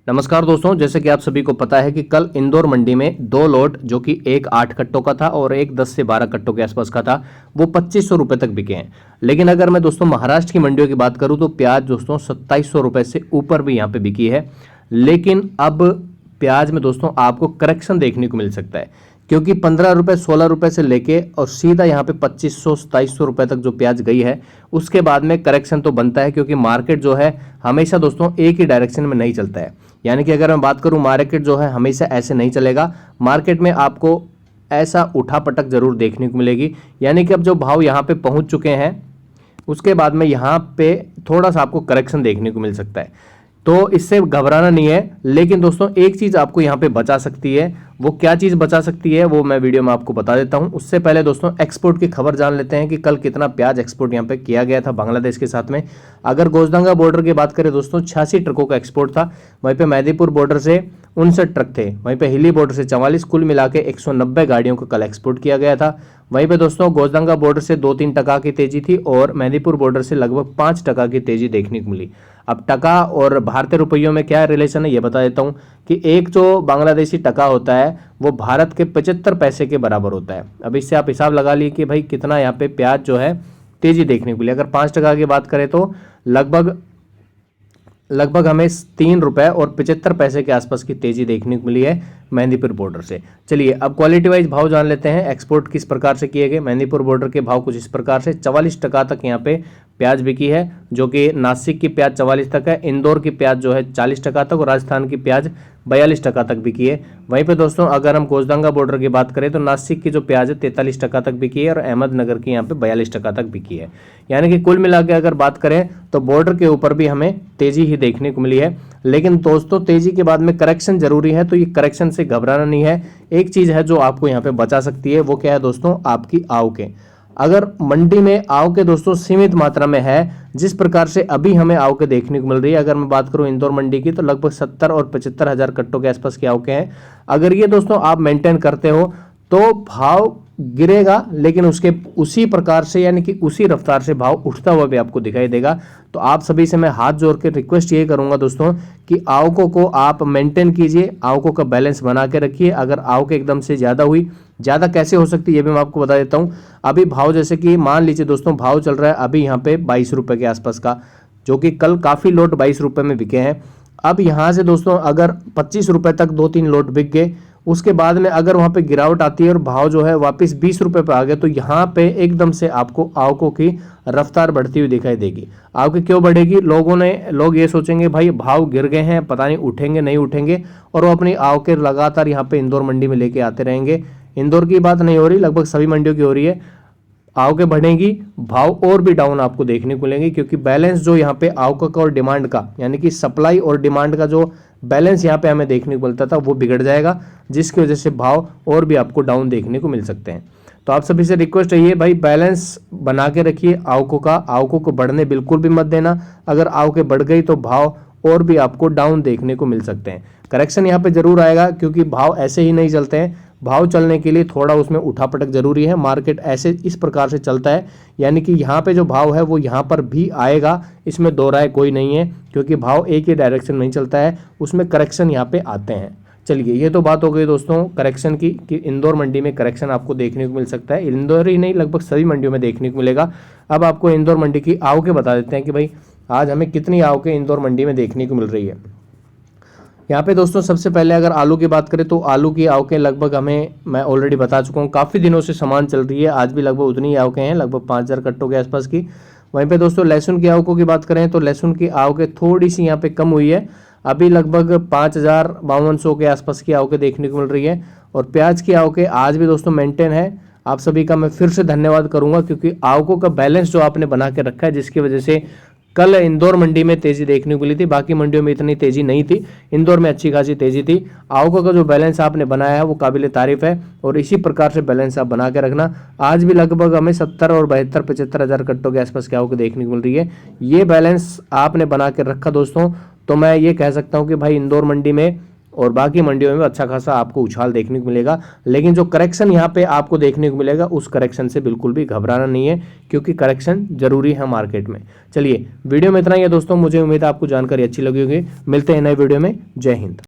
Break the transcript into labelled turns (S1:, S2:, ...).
S1: नमस्कार दोस्तों, जैसे कि आप सभी को पता है कि कल इंदौर मंडी में दो लॉट जो कि एक 8 कट्टों का था और एक 10 से 12 कट्टों के आसपास का था, वो 2500 रुपए तक बिके हैं। लेकिन अगर मैं दोस्तों महाराष्ट्र की मंडियों की बात करूं तो प्याज दोस्तों 2700 रुपए से ऊपर भी यहाँ पे बिकी है। लेकिन अब प्याज में दोस्तों आपको करेक्शन देखने को मिल सकता है, क्योंकि 15 रुपए 16 रुपए से लेके और सीधा यहाँ पे 2500 2700 रुपए तक जो प्याज गई है, उसके बाद में करेक्शन तो बनता है, क्योंकि मार्केट जो है हमेशा दोस्तों एक ही डायरेक्शन में नहीं चलता है। यानी कि अगर मैं बात करूं, मार्केट जो है हमेशा ऐसे नहीं चलेगा। मार्केट में आपको ऐसा उठापटक जरूर देखने को मिलेगी। यानी कि अब जो भाव यहाँ पे पहुंच चुके हैं, उसके बाद में यहाँ पे थोड़ा सा आपको करेक्शन देखने को मिल सकता है, तो इससे घबराना नहीं है। लेकिन दोस्तों एक चीज आपको यहाँ पे बचा सकती है, वो क्या चीज बचा सकती है वो मैं वीडियो में आपको बता देता हूं। उससे पहले दोस्तों एक्सपोर्ट की खबर जान लेते हैं कि कल कितना प्याज एक्सपोर्ट यहाँ पे किया गया था बांग्लादेश के साथ में। अगर गोजडंगा बॉर्डर की बात करें दोस्तों, 86 ट्रकों का एक्सपोर्ट था। वहीं पे मेहदीपुर बॉर्डर से 59 ट्रक थे, वहीं पे हिली बॉर्डर से 44, कुल मिला के 190 गाड़ियों को कल एक्सपोर्ट किया गया था। वहीं पे दोस्तों गोजडंगा बॉर्डर से 2-3 टका की तेजी थी और मेहदीपुर बॉर्डर से लगभग 5 टका की तेजी देखने को मिली। अब टका और भारतीय रुपयों में क्या रिलेशन है ये बता देता हूं कि एक जो बांग्लादेशी टका होता है वो भारत के 75 पैसे के बराबर होता है। अब इससे आप हिसाब लगा लिए कि भाई कितना यहाँ पे प्याज जो है तेजी देखने को मिली। अगर 5 टका की बात करें तो लगभग हमें 3 रुपए और 75 पैसे के आसपास की तेजी देखने को मिली है मेहंदीपुर बॉर्डर से। चलिए अब क्वालिटी वाइज भाव जान लेते हैं, एक्सपोर्ट किस प्रकार से किए गए। मेहंदीपुर बॉर्डर के भाव कुछ इस प्रकार से 44 टका तक यहाँ पे प्याज बिकी है, जो कि नासिक की प्याज 44 तक है, इंदौर की प्याज जो है 40 टका तक और राजस्थान की प्याज 42 टका तक बिकी है। वहीं पे दोस्तों अगर हम गोजडंगा बॉर्डर की बात करें तो नासिक की जो प्याज है 43 टका तक बिकी है और अहमदनगर की यहाँ पे 42 टका तक बिकी है। यानी कि कुल मिला के अगर बात करें तो बॉर्डर के ऊपर भी हमें तेजी ही देखने को मिली है। लेकिन दोस्तों तेजी के बाद में करेक्शन जरूरी है, तो ये करेक्शन से घबराना नहीं है। एक चीज है जो आपको यहाँ पे बचा सकती है, वो क्या है दोस्तों, आपकी आवकें। अगर मंडी में आवकें दोस्तों सीमित मात्रा में है, जिस प्रकार से अभी हमें आवकें देखने को मिल रही है, अगर मैं बात करूं इंदौर मंडी की तो लगभग 70 और 75 हजार कट्टों के आसपास की आवकें हैं। अगर ये दोस्तों आप मेंटेन करते हो तो भाव गिरेगा, लेकिन उसके उसी प्रकार से यानी कि उसी रफ्तार से भाव उठता हुआ भी आपको दिखाई देगा। तो आप सभी से मैं हाथ जोड़ के रिक्वेस्ट ये करूंगा दोस्तों कि आवकों को आप मेंटेन कीजिए, आवकों का बैलेंस बना के रखिए। अगर आवक एकदम से ज्यादा हुई, ज्यादा कैसे हो सकती है ये भी मैं आपको बता देता हूं। अभी भाव जैसे कि मान लीजिए दोस्तों भाव चल रहा है अभी यहाँ पे 22 रुपए के आसपास का, जो कि कल काफी लोट 22 रुपए में बिके हैं। अब यहाँ से दोस्तों अगर 25 रुपए तक 2-3 लोट बिक गए, उसके बाद में अगर वहां पे गिरावट आती है और भाव जो है वापस 20 रुपए पे आ गया, तो यहाँ पे एकदम से आपको आवकों की रफ्तार बढ़ती हुई दिखाई देगी। आवक क्यों बढ़ेगी, लोग ये सोचेंगे भाई भाव गिर गए हैं, पता नहीं उठेंगे नहीं उठेंगे, और वो अपनी आवकें लगातार यहाँ पे इंदौर मंडी में लेके आते रहेंगे। इंदौर की बात नहीं हो रही, लगभग सभी मंडियों की हो रही है। आवकें बढ़ेंगी, भाव और भी डाउन आपको देखने को मिलेंगे, क्योंकि बैलेंस जो यहाँ पे आवक का और डिमांड का यानी कि सप्लाई और डिमांड का जो बैलेंस यहाँ पे हमें देखने को मिलता था वो बिगड़ जाएगा, जिसकी वजह से भाव और भी आपको डाउन देखने को मिल सकते हैं। तो आप सभी से रिक्वेस्ट है भाई बैलेंस बना के रखिए आवकों का, आवकों को बढ़ने बिल्कुल भी मत देना। अगर आवकें बढ़ गई तो भाव और भी आपको डाउन देखने को मिल सकते हैं। करेक्शन यहाँ पे जरूर आएगा, क्योंकि भाव ऐसे ही नहीं चलते हैं। भाव चलने के लिए थोड़ा उसमें उठापटक जरूरी है। मार्केट ऐसे इस प्रकार से चलता है, यानी कि यहाँ पे जो भाव है वो यहाँ पर भी आएगा, इसमें दो राय कोई नहीं है, क्योंकि भाव एक ही डायरेक्शन में नहीं चलता है, उसमें करेक्शन यहाँ पे आते हैं। चलिए ये तो बात हो गई दोस्तों करेक्शन की, कि इंदौर मंडी में करेक्शन आपको देखने को मिल सकता है। इंदौर ही नहीं, लगभग सभी मंडियों में देखने को मिलेगा। अब आपको इंदौर मंडी की आवकें बता देते हैं कि भाई आज हमें कितनी आवकें इंदौर मंडी में देखने को मिल रही है। यहाँ पे दोस्तों सबसे पहले अगर आलू की बात करें तो आलू की आवकें लगभग मैं ऑलरेडी बता चुका हूँ, काफ़ी दिनों से सामान चल रही है। आज भी लगभग उतनी ही आवकें हैं, लगभग 5000 कट्टों के आसपास की। वहीं पे दोस्तों लहसुन की आवकों की बात करें तो लहसुन की आवकें थोड़ी सी यहाँ पे कम हुई है, अभी लगभग 5500 के आसपास की आवकें देखने को मिल रही है। और प्याज की आवकें आज भी दोस्तों मेंटेन है। आप सभी का मैं फिर से धन्यवाद करूंगा, क्योंकि आवकों का बैलेंस जो आपने बना के रखा है, जिसकी वजह से कल इंदौर मंडी में तेजी देखने को मिली थी। बाकी मंडियों में इतनी तेजी नहीं थी, इंदौर में अच्छी खासी तेजी थी। आवकों का जो बैलेंस आपने बनाया है वो काबिल तारीफ है, और इसी प्रकार से बैलेंस आप बना के रखना। आज भी लगभग हमें 70 और 72-75 हजार कट्टों के आसपास की आवक देखने को मिल रही है। ये बैलेंस आपने बना के रखा दोस्तों, तो मैं ये कह सकता हूँ कि भाई इंदौर मंडी में और बाकी मंडियों में अच्छा खासा आपको उछाल देखने को मिलेगा। लेकिन जो करेक्शन यहाँ पे आपको देखने को मिलेगा उस करेक्शन से बिल्कुल भी घबराना नहीं है, क्योंकि करेक्शन जरूरी है मार्केट में। चलिए वीडियो में इतना ही है दोस्तों, मुझे उम्मीद है आपको जानकारी अच्छी लगी होगी। मिलते हैं नए वीडियो में। जय हिंद।